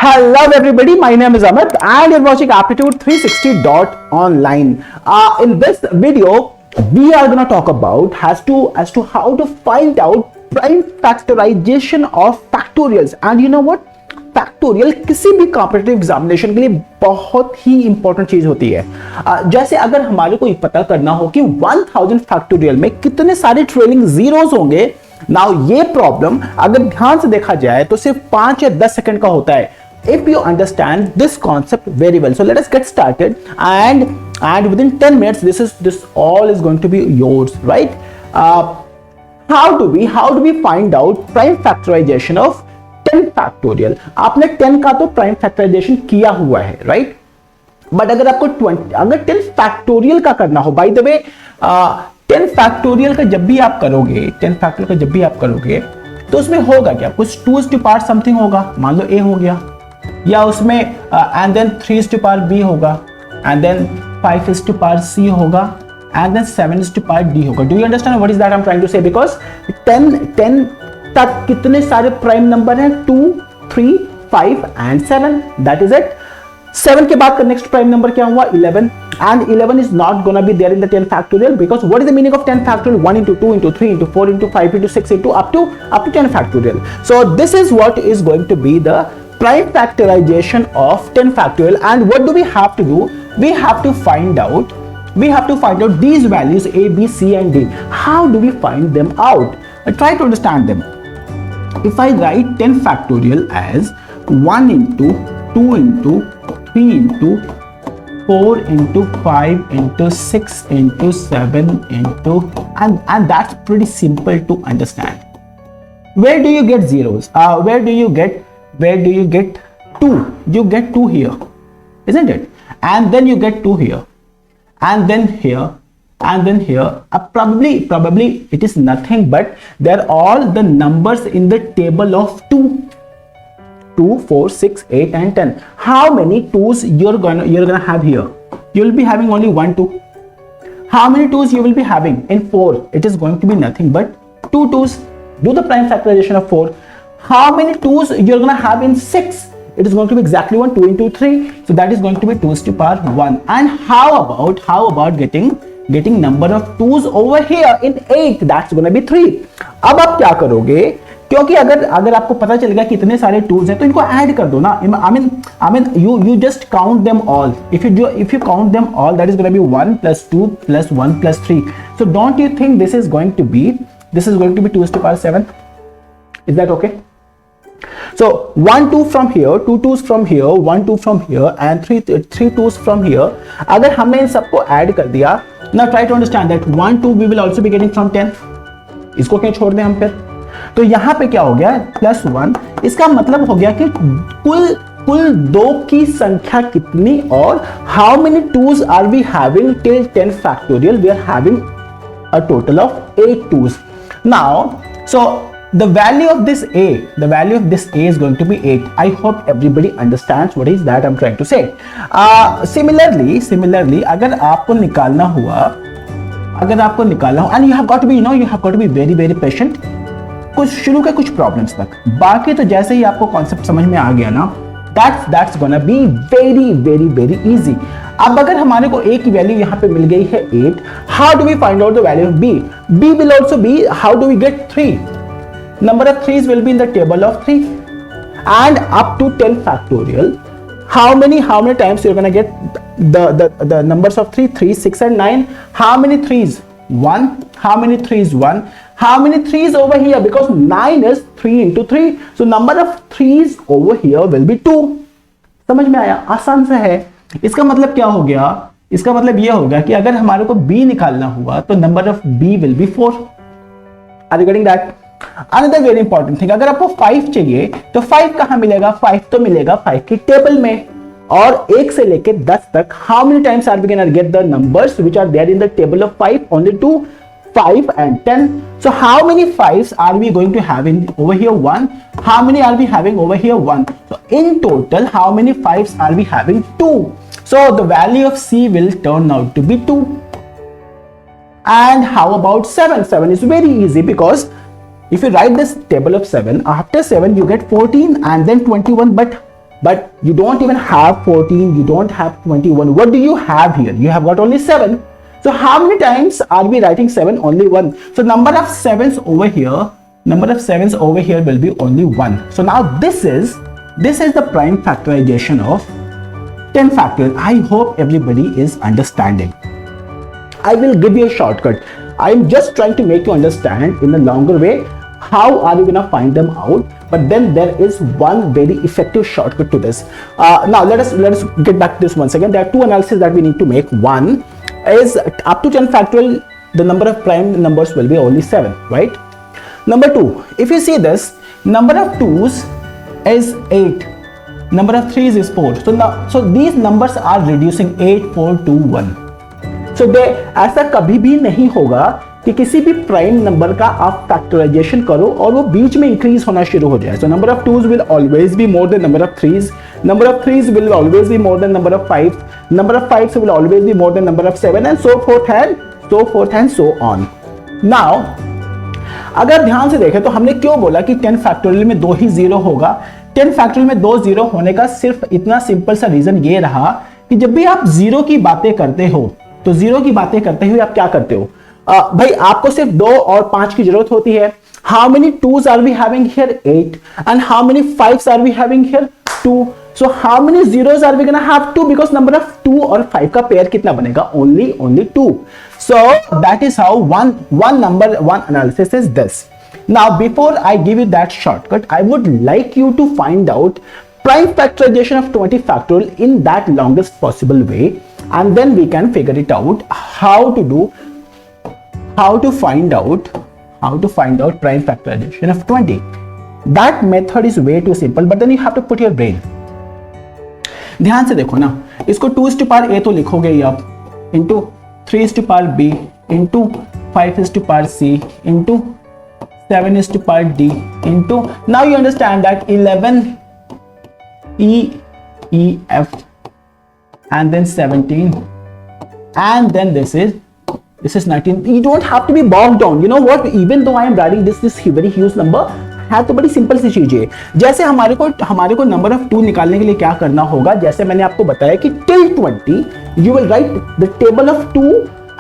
Hello everybody, my name is Amit and you're watching Aptitude 360.online. In this video, we are going to talk about as to how to find out prime factorization of factorials. And you know what? Factorial किसी भी competitive examination के लिए बहुत ही important चीज होती है। जैसे अगर हमारे को पता करना हो कि 1000 फैक्टोरियल में कितने सारे ट्रेलिंग जीरोस होंगे, नाउ ये प्रॉब्लम अगर ध्यान से देखा जाए तो सिर्फ 5 या 10 सेकंड का होता है। If you understand this concept very well, so let us get started, and within 10 minutes this all is going to be yours, right? How do we find out prime factorization of 10 factorial? आपने 10 का तो prime factorization किया हुआ है, right? But अगर आपको 10 factorial का करना हो, by the way, 10 factorial का जब भी आप करोगे तो उसमें होगा क्या? कुछ 2 is to power something होगा, मान लो a हो गया, या उसमें and then 3 is to power b होगा, and then 5 is to power c होगा, and then 7 is to power d होगा. Do you understand what is that I'm trying to say? Because 10 तक कितने सारे प्राइम नंबर हैं? 2, 3, 5 and 7. That is it. 7 के बाद का नेक्स्ट प्राइम नंबर क्या हुआ? 11. And 11 is not gonna be there in the 10 factorial, because what is the meaning of 10 factorial? 1 into 2 into 3 into 4 into 5 into 6 into up to 10 factorial. So this is what is going to be the prime factorization of 10 factorial. And what do we have to do? We have to find out these values a, b, c and d. How do we find them out? Try to understand them. If I write 10 factorial as 1 into 2 into 3 into 4 into 5 into 6 into 7 into and that's pretty simple to understand. Where do you get zeros? Where do you get 2? You get 2 here, isn't it? And then you get 2 here, and then here, and then here. Probably it is nothing but they're all the numbers in the table of 2, 4, 6, 8 and 10. How many 2s you're gonna have here? You'll be having only 1, 2. How many 2s you will be having in 4? It is going to be nothing but 2 2s. Do the prime factorization of 4. How many 2s you're gonna have in 6? It is going to be exactly 1, 2 into 3. So that is going to be 2 to the power 1. And how about getting number of 2s over here in 8? That's gonna be 3. अब आप क्या करोगे? क्योंकि अगर आपको पता चलेगा कितने सारे 2s हैं तो इनको ऐड कर दो ना. I mean you just count them all. If you count them all, that is going to be 1 plus 2 plus 1 plus 3. So don't you think this is going to be 2 to the power 7? Is that okay? So 1 2 from here, 2 2s from here, 1 2 from here and 3 2s from here. अगर हमने इन सबको add कर दिया, now try to understand that 1 2 we will also be getting from 10. इसको क्यों छोड़ दें हम फिर? तो यहाँ पे क्या हो गया? +1. इसका मतलब हो गया कि कुल 2 की संख्या कितनी, और how many 2s are we having till 10 factorial? We are having a total of 8 2s. Now, so the value of this a is going to be 8. I hope everybody understands what is that I'm trying to say. Similarly अगर आपको निकालना हुआ, and you have got to be very very patient कुछ शुरू के कुछ problems तक. बाकी तो जैसे ही आपको कॉन्सेप्ट समझ में आ गया ना, that's gonna be very very very easy. अब अगर हमारे को a की वैल्यू यहाँ पे मिल गई है 8, how do we find out the value of b? b will also be, how do we get 3? Number of 3s will be in the table of 3, and up to 10 factorial. How many times you're gonna get the numbers of 3, 6 and 9? How many 3s? 1. How many 3s? 1. How many 3s over here? Because 9 is 3 into 3. So number of 3s over here will be 2. समझ में आया? आसान से है. इसका मतलब क्या हो गया? इसका मतलब यह होगा कि अगर हमारे को b निकालना हुआ तो number of b will be 4. Are you getting that? Another very important thing, अगर आपको 5 चाहिए तो 5 कहां मिलेगा? 5 तो मिलेगा 5 की टेबल में, और 1 से लेके 10 तक how many times are we gonna get the numbers which are there in the table of 5? Only 2, 5 and 10. So how many 5s are we going to have in over here? 1. How many are we having over here? 1. So in total how many 5s are we having? 2. So the value of c will turn out to be 2. And how about 7? 7 is very easy, because if you write this table of 7, after 7 you get 14 and then 21, but but you don't even have 14, you don't have 21. What do you have here? You have got only 7. So how many times are we writing 7? Only 1. So number of 7s over here, will be only 1. So now this is the prime factorization of 10 factorial. I hope everybody is understanding. I will give you a shortcut. I'm just trying to make you understand in a longer way how are you gonna find them out. But then there is one very effective shortcut to this. Now let us get back to this once again. There are two analyses that we need to make. One is up to 10 factorial, the number of prime numbers will be only 7, right? Number 2, if you see this, number of 2's is 8, number of 3's is 4. So these numbers are reducing 8, 4, 2, 1. So ऐसा कभी भी नहीं होगा कि किसी भी prime number का आप फैक्टराइजेशन करो और वो बीच में इंक्रीज होना शुरू हो जाए. So number of 2's will always be more than number of 3's. Number of 3's will always be more than number of 5. Number of 5's will always be more than number of 7 and so forth and so on. Now अगर ध्यान से देखें तो हमने क्यों बोला कि 10 factorial में 2 ही 0 होगा. 10 फैक्टोरियल में 2 0 होने का सिर्फ इतना सिंपल सा रीजन ये रहा कि जब भी आप 0 की बातें करते हो तो 0 की बातें करते हुए आप क्या करते हो, भाई आपको सिर्फ 2 और 5 की जरूरत होती है. How many 2's are we having here? 8. And how many 5's are we having here? 2. So how many zeros are we gonna have? 2, because number of 2 और 5 का पेयर कितना बनेगा? Only 2. So that is how one analysis is this. Now before I give you that shortcut, I would like you to find out prime factorization of 20 factorial in that longest possible way, and then we can figure it out how to find out prime factorization of 20. That method is way too simple, but then you have to put your brain. ध्यान से देखो ना, इसको 2 to power a तो लिखोगे ही आप, into 3 to power b, into 5 to power c, into 7 to power d, into, now you understand that 11 e, f, and then 17, and then this is 19. You don't have to be bogged down. You know what, even though I am writing this very huge number है तो बड़ी simple सी चीज है. जैसे हमारे को number of 2 निकालने के लिए क्या करना होगा, जैसे मैंने आपको बताया कि till 20 you will write the table of 2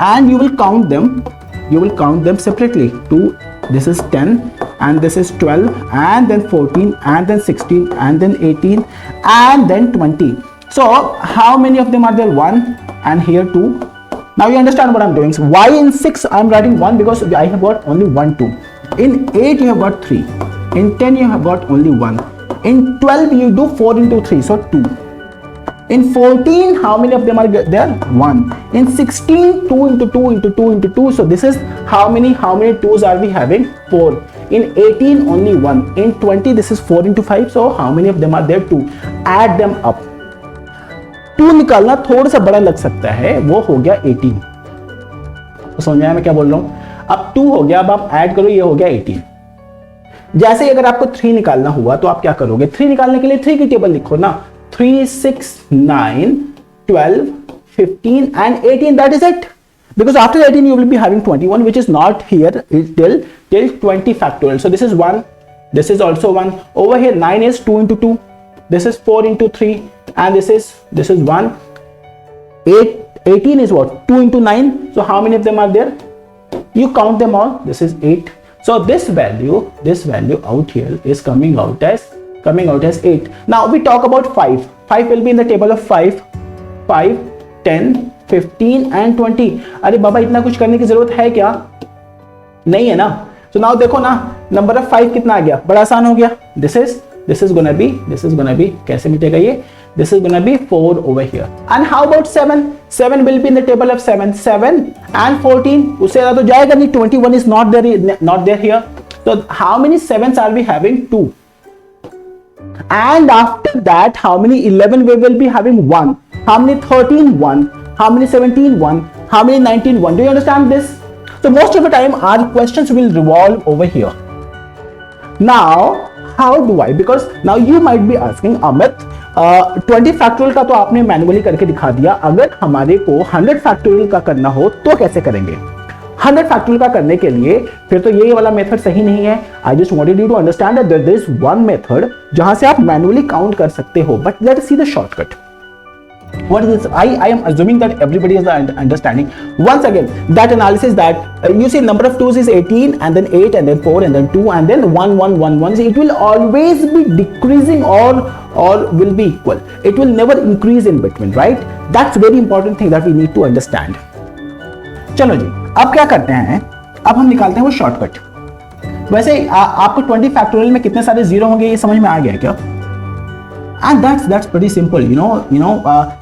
and you will count them separately. 2, this is 10 and this is 12 and then 14 and then 16 and then 18 and then 20. So how many of them are there? 1 and here 2. Now you understand what I'm doing. So why in 6 I'm writing 1? Because I have got only 1, 2. In 8 you have got 3. In 10 you have got only 1. In 12 you do 4 into 3, so 2. In 14, how many of them are there? 1. In 16, 2 into 2 into 2 into 2. So this is how many 2's are we having? 4. In 18, only 1. In 20, this is 4 into 5. So how many of them are there? 2. Add them up. 2 निकालना थोड़ा सा बड़ा लग सकता है, वो हो गया 18. तो समझ में आया मैं क्या बोल रहा हूं? अब 2 हो गया, अब आप ऐड करो, ये हो गया 18. जैसे ही अगर आपको 3 निकालना हुआ तो आप क्या करोगे? 3 निकालने के लिए 3 की टेबल लिखो ना. 3, 6, 9, 12, 15 and 18. That is it. Because after 18 you will be having 21, which is not here till 20 factorial. So this is 1. This is also 1. Over here 9 is 2 into 2. This is 4 into 3. And this is 1. 18 is what? 2 into 9. So how many of them are there? You count them all. This is 8. So this value out here is coming out as 8. Now we talk about 5. 5 will be in the table of 5, 10, 15 and 20. अरे बाबा इतना कुछ करने की जरूरत है क्या? नहीं है ना. So now देखो ना, number of 5 कितना आ गया? बड़ा आसान हो गया. This is gonna be कैसे मिटेगा ये? This is gonna be 4 over here. And how about 7? 7 will be in the table of 7. 7 and 14. उससे ज़्यादा तो जाएगा नहीं. 21 is not there here. So how many 7s are we having? 2. And after that, how many 11 we will be having? 1. How many 13? 1. How many 17? 1. How many 19? 1. Do you understand this? So most of the time our questions will revolve over here. Now how do I? Because now you might be asking, Amit, 20 factorial का तो आपने manually करके दिखा दिया, अगर हमारे को 100 factorial का करना हो तो कैसे करेंगे? 100 फैक्टोरियल का करने के लिए फिर तो ये वाला मेथड सही नहीं है. I just wanted you to understand that there is one method जहां से आप मैनुअली काउंट कर सकते हो. But let us see the shortcut. What is this? I am assuming that everybody is understanding. Once again, that analysis that you see number of 2's is 18 and then 8 and then 4 and then 2 and then 1 1 1 1. It will always be decreasing or will be equal. It will never increase in between, right? That's very important thing that we need to understand. चलो जी, अब क्या करते हैं? अब हम निकालते हैं वो शॉर्टकट. वैसे आपको 20 फैक्टोरियल में कितने सारे जीरो होंगे ये समझ में आ गया क्या? And that's pretty simple.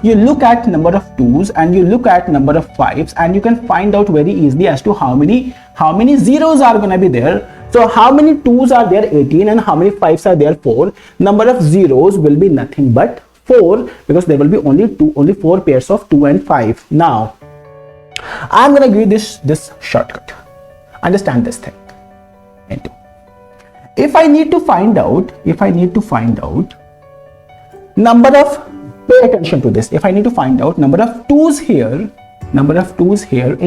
You look at number of 2's and you look at number of 5's and you can find out very easily as to how many zeros are going to be there. So how many 2's are there? 18. And how many 5's are there? 4. Number of zeros will be nothing but 4 because there will be only 4 pairs of 2 and 5. Now I'm going to give you this shortcut. Understand this thing. If I need to find out number of, pay attention to this, if I need to find out number of 2's here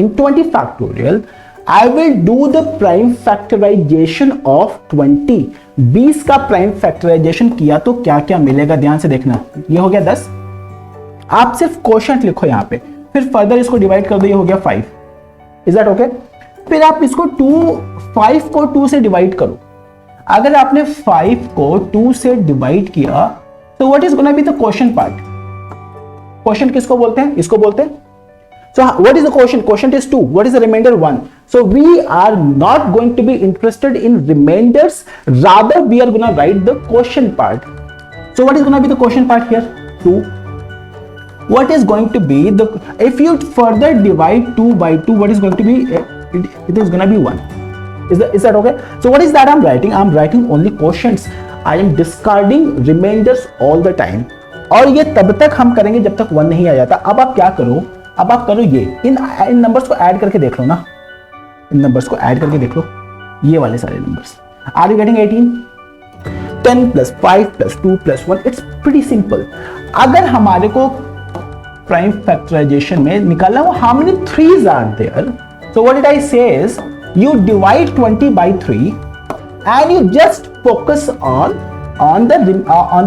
in 20 factorial, I will do the prime factorization of 20. 20 का prime factorization किया तो क्या क्या मिलेगा ध्यान से देखना. ये हो गया 10. आप सिर्फ क्वोशंट लिखो यहाँ पे, फिर फर्दर इसको डिवाइड कर दो, ये हो गया 5. Is that okay? फिर आप इसको 5 को 2 से डिवाइड करो. अगर आपने 5 को 2 से डिवाइड किया तो what is gonna be the quotient part? Quotient किसको बोलते हैं? इसको बोलते हैं. So what is the quotient? Quotient is 2. What is the remainder? 1. So we are not going to be interested in remainders, rather we are gonna write the quotient part. So what is gonna be the quotient part here? 2. What is going to be the, if you further divide 2 by 2, what is going to be? It is going to be 1. Is that okay? So what is that I'm writing? I'm writing only quotients. I am discarding remainders all the time. और ये तब तक हम करेंगे जब तक 1 नहीं आ जाता. अब आप क्या करो? अब आप करो ये इन नंबर्स को ऐड करके देख लो ना. इन नंबर्स को ऐड करके देख लो, ये वाले सारे numbers. Are you getting 18? 10 plus 5 plus 2 plus 1. It's pretty simple. अगर हमारे को प्राइम फैक्टराइजेशन में निकालना हो how many 3's are there, so what did I say is you divide 20 by 3 and you just focus on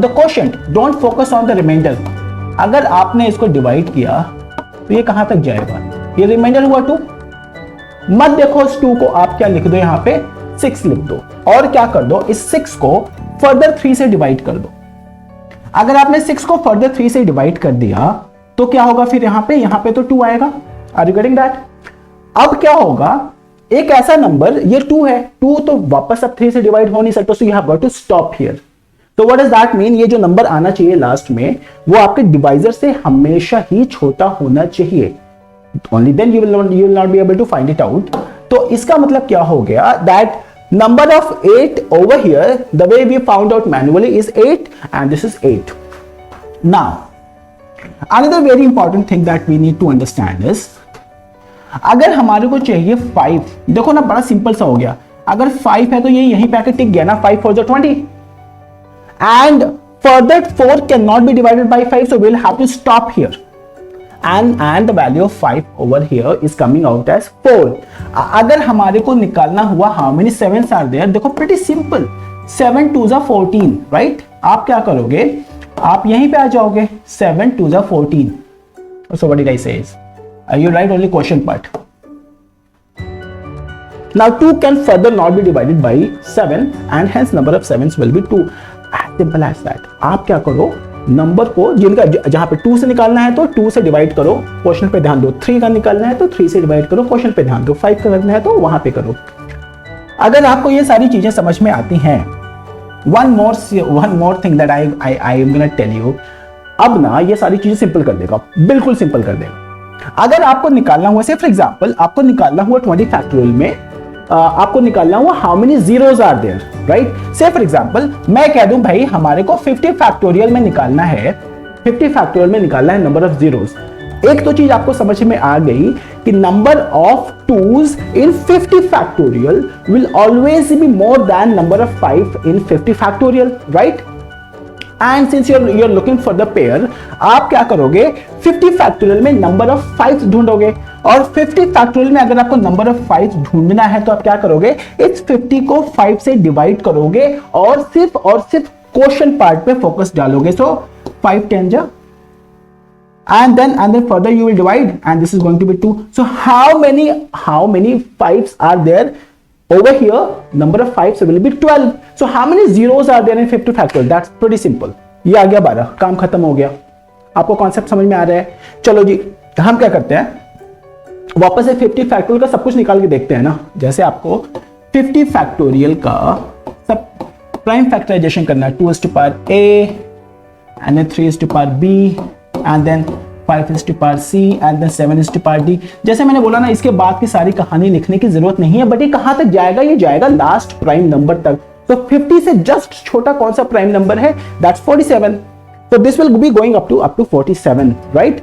the quotient. Don't focus on the remainder. अगर आपने इसको divide किया तो ये कहां तक जाएगा? ये रिमाइंडर हुआ 2. मत देखो इस 2 को, आप क्या लिख दो यहां पे 6 लिख दो और क्या कर दो इस 6 को फर्दर 3 से डिवाइड कर दो. अगर आपने 6 को फर्दर 3 से डिवाइड कर दिया तो क्या होगा? फिर यहां पे तो 2 आएगा. Are you getting that? अब क्या होगा? एक ऐसा नंबर, ये 2 है, 2 तो वापस अब 3 से डिवाइड हो नहीं सकता. So you have got to stop here. तो व्हाट डज दैट मीन? ये जो नंबर आना चाहिए लास्ट में वो आपके डिवाइजर से हमेशा ही छोटा होना चाहिए. Only then you will not be able to find it out. तो इसका मतलब क्या हो गया? That number of 8 over here the way we found out manually is 8 and this is 8. Now another very important thing that we need to understand is, अगर हमारे को चाहिए 5, देखो ना बड़ा सिंपल सा हो गया. अगर 5 है तो ये यहीं पे आके टिक गया ना. 5 4 20 and further 4 cannot be divided by 5, so we'll have to stop here and the value of 5 over here is coming out as 4. अगर हमारे को निकालना हुआ how many 7's are there, देखो pretty simple. 7 2's are 14, right? आप क्या करोगे? आप यहीं पे आ जाओगे. 7 2's are 14. So what did I say is you write only quotient part. Now 2 can further not be divided by 7 and hence number of 7's will be 2. As simple as that. आप क्या करो? Number को जिनका जहां पे 2 से निकालना है तो 2 से डिवाइड करो, क्वोशंट पे ध्यान दो. 3 का निकालना है तो 3 से डिवाइड करो, क्वोशंट पे ध्यान दो. 5 का करना है तो वहां पे करो. अगर आपको ये सारी चीजें समझ में आती हैं, one more thing that I am gonna tell you. अब ना ये सारी चीजें सिंपल कर देगा, बिल्कुल सिंपल कर देगा. अगर आपको निकालना हुआ, से फॉर एग्जांपल आपको निकालना हुआ 20 फैक्टोरियल में आपको निकालना हुआ how many zeros are there, right? Say for example मैं कह दूं भाई हमारे को 50 फैक्टोरियल में निकालना है, 50 फैक्टोरियल में निकालना है नंबर ऑफ जीरोस. एक तो चीज आपको समझ में आ गई कि number of 2's in 50 factorial will always be more than number of 5 in 50 factorial, right? And since you're looking for the pair, आप क्या करोगे 50 फैक्टोरियल में नंबर ऑफ 5 ढूंढोगे, और 50 फैक्टोरियल में अगर आपको नंबर ऑफ 5 ढूंढना है तो आप क्या करोगे, इस 50 को 5 से डिवाइड करोगे और सिर्फ क्वेश्चन पार्ट पे फोकस डालोगे. सो 5 10 जा, and then further you will divide, and this is going to be 2. So how many 5s are there over here? Number of 5s will be 12. So how many zeros are there in 50 factorial? That's pretty simple. ये आ गया 12, काम खत्म हो गया. आपको concept समझ में आ रहा है? चलो जी, हम क्या करते हैं, वापस से 50 फैक्टोरियल का सब कुछ निकाल के देखते हैं ना. जैसे आपको 50 फैक्टोरियल का सब प्राइम फैक्टराइजेशन करना है. 2 is to power a, and then 3 is to power b, and then 5 is to power c, and then 7 is to power d. जैसे मैंने बोला ना, इसके बाद की सारी कहानी लिखने की जरूरत नहीं है, बट ये कहां तक जाएगा, ये जाएगा लास्ट प्राइम नंबर तक. तो 50 से जस्ट छोटा कौन सा प्राइम नंबर है, that's 47. So this will be going up to 47, right?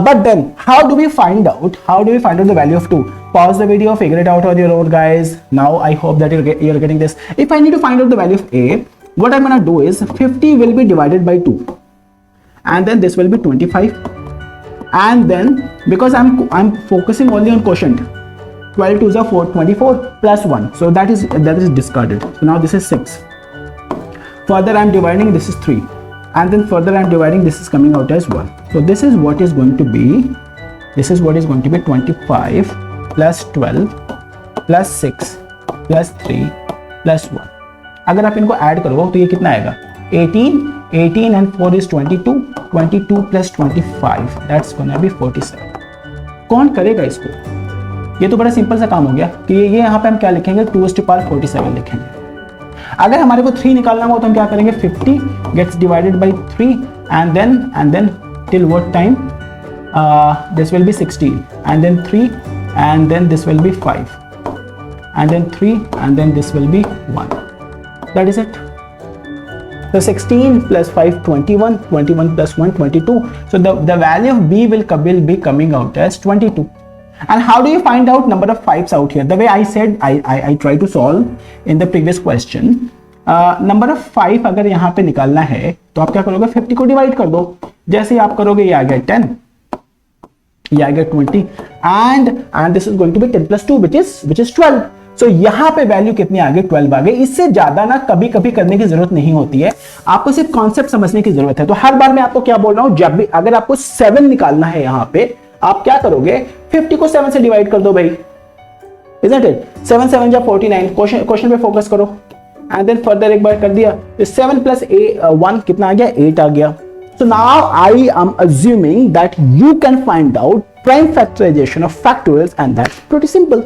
But then how do we find out the value of 2? Pause the video, figure it out on your own, guys. Now I hope that you're getting this. If I need to find out the value of a, what I'm gonna do is 50 will be divided by 2, and then this will be 25, and then because I'm focusing only on quotient, 12 2s are 4, 24 plus 1, so that is discarded. So now this is 6. Further I'm dividing, this is 3, and then further I'm dividing, this is coming out as 1. So this is what is going to be 25 plus 12 plus 6 plus 3 plus 1. अगर आप इनको add करो तो ये कितना आएगा, 18 and 4 is 22 plus 25, that's gonna be 47. कौन करेगा इसको? ये तो बड़ा सिंपल सा काम हो गया कि ये यहाँ पे हम क्या लिखेंगे, 2 is to power 47 लिखेंगे. अगर हमारे को 3 निकालना हो तो हम क्या करेंगे, 50 gets divided by 3, and then till what time, this will be 16, and then 3, and then this will be 5, and then 3, and then this will be 1. That is it. So 16 plus 5 21 plus 1 22. So the value of b will be coming out as 22. And how do you find out number of 5s out here? The way I said, I try to solve in the previous question. Number of 5 अगर यहाँ पे निकालना है तो आप क्या करोगे, 50 को डिवाइड कर दो. जैसे आप करोगे, ये आ गया 10, ये आ गया 20, and this is going to be 10 plus 2 which is 12. So यहाँ पे वैल्यू कितनी आ गई, 12 आ गई. इससे ज्यादा ना कभी कभी करने की जरूरत नहीं होती है, आपको सिर्फ कॉन्सेप्ट समझने की जरूरत है. तो हर बार मैं आपको क्या बोल रहा हूं, जब भी अगर आपको 7 निकालना है यहाँ पे, आप क्या करोगे, 50 को 7 से डिवाइड कर दो भाई, isn't it? 7 7 जा 49. क्वेश्चन पे फोकस करो, एंड देन फर्दर एक बार कर दिया, 7 plus 1 कितना आ गया, 8 आ गया. So now I am assuming that you can find out prime factorization of factorials, and that's pretty simple.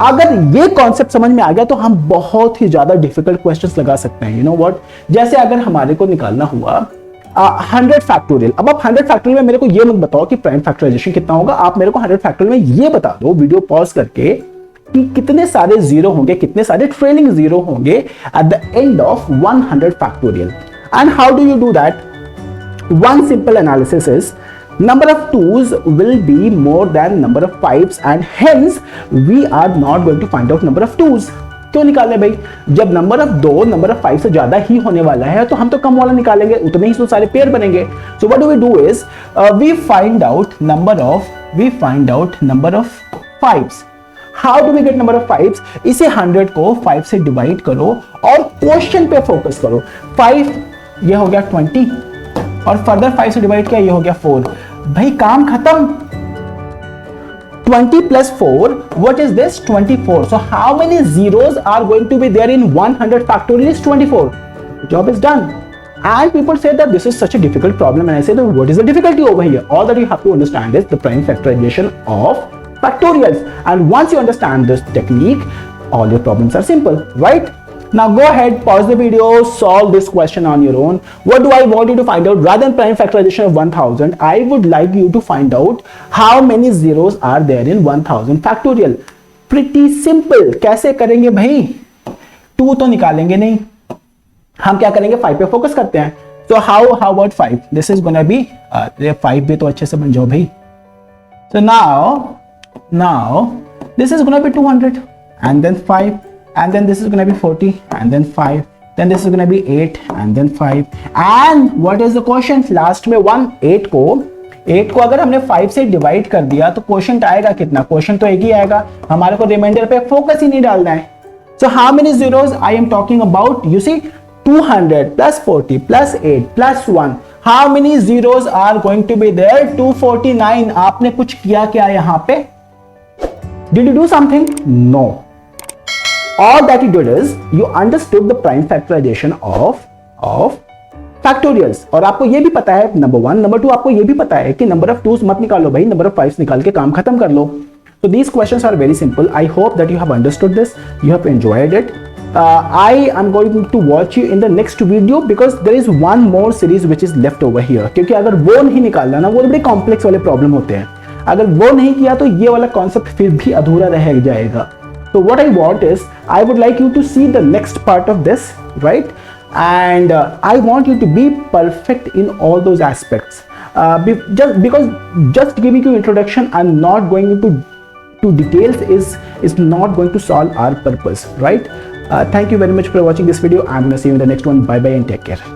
अगर ये कॉन्सेप्ट समझ में आ गया तो हम बहुत ही ज्यादा डिफिकल्ट क्वेश्चंस लगा सकते हैं. यू नो व्हाट, जैसे अगर हमारे को निकालना हुआ 100 फैक्टोरियल. अब आप 100 फैक्टोरियल में मेरे को ये मत बताओ कि प्राइम फैक्टराइजेशन कितना होगा, आप मेरे को 100 फैक्टोरियल में ये बता दो वीडियो पॉज करके कि कितने सारे जीरो होंगे, कितने सारे ट्रेलिंग जीरो होंगे at the end of 100 factorial. And how do you do that? One simple analysis is number of 2's will be more than number of 5's, and hence we are not going to find out number of 2's. क्यों निकाले भाई? जब number of 2 number of 5 से ज्यादा ही होने वाला है तो हम तो कम वाला निकालेंगे, उतने ही तो सारे पेयर बनेंगे. So what do we do is we find out number of 5's. How do we get number of 5's? इसे 100 को 5 से डिवाइड करो और क्वेश्चन पे फोकस करो. 5 ये हो गया 20, और फर्दर 5 से डिवाइड किया, ये हो गया 4. भाई काम खत्म. 20 plus 4, what is this? 24. So how many zeros are going to be there in 100 factorial? Is 24. The job is done. And people say that this is such a difficult problem, and I say that what is the difficulty over here? All that you have to understand is the prime factorization of factorials, and once you understand this technique, all your problems are simple, right? Now go ahead, pause the video, solve this question on your own. What do I want you to find out? Rather than prime factorization of 1000, I would like you to find out how many zeros are there in 1000 factorial. Pretty simple. कैसे करेंगे भाई? 2 तो निकालेंगे नहीं, हम क्या करेंगे, 5 पे फोकस करते हैं. So how about 5? This is gonna be 5 भी तो अच्छे से बन जाओ भाई. So now this is gonna be 200, and then 5, and then this is going to be 40, and then 5, then this is going to be 8 and then 5 and what is the quotient last में 1 8 को अगर हमने 5 से divide कर दिया तो quotient आएगा कितना क्वोशंट तो एक ही आएगा हमारे को रिमाइंडर पे फोकस ही नहीं डालना है so how many zeros I am talking about you see 200 plus 40 plus 8 plus 1 how many zeros are going to be there 249 आपने कुछ किया क्या यहां पे did you do something no all that you did is you understood the prime factorization of factorials और आपको ये भी पता है नंबर 1 नंबर 2 आपको ये भी पता है कि नंबर ऑफ 2s मत निकालो भाई नंबर ऑफ 5s निकाल के काम खत्म कर लो so these questions are very simple I hope that you have understood this you have enjoyed it I am going to watch you in the next video because there is one more series which is left over here क्योंकि अगर वो नहीं निकालना ना वो बड़े complex वाले problem होते हैं अगर वो नहीं किया तो ये वाला कॉन्सेप्ट फिर भी अधूरा रह जाएगा so what I want is I would like you to see the next part of this right and I want you to be perfect in all those aspects just giving you introduction and not going into details is not going to solve our purpose right thank you very much for watching this video I'm going to see you in the next one bye bye and take care